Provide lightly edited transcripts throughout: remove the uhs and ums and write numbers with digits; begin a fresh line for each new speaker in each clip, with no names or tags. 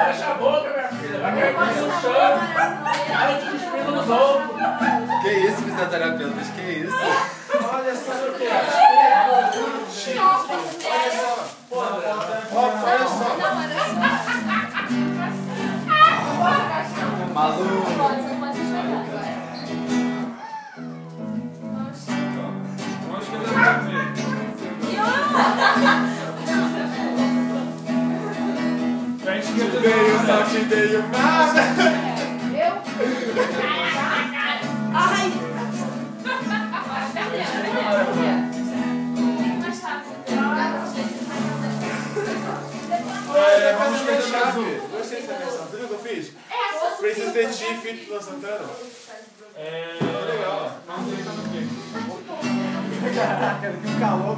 Fecha a boca, minha filha. Vai cair mais no chão. Aí te despendo nos ombros.
Que isso, fisioterapeutas? Que isso?
Olha só o que é.
Olha só. Maluco.
Vamos escrever no papel. Pra esquerda
Veio, só te veio nada.
Ai!
Vamos fechar. Gostei dessa versão. Você viu o que eu fiz? Precisa ter Chief no Santana. Legal.
Não sei como que é.
Caraca, que calor.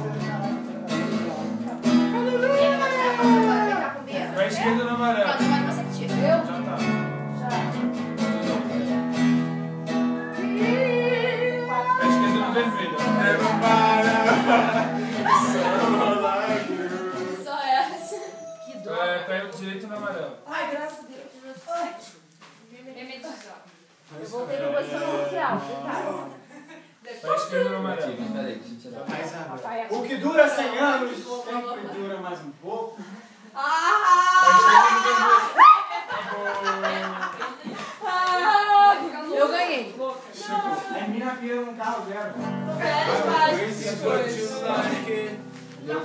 Pra esquerda no amarelo.
Pronto, agora você que tira. Eu?
Já tá. Pra esquerda no vermelho.
Não para.
Só essa. Que dor.
Pra direito no amarelo.
Ai, graças a Deus. Ai. Eu voltei pra posição inicial.
Pra esquerda no amarelo.
Peraí, deixa eu tirar.
O que dura 100 anos sempre dura mais um pouco.
Pra esquerda no vermelho.
Eu ganhei.
A mina vira um carro zero.
Esse esportivo da que...
Não,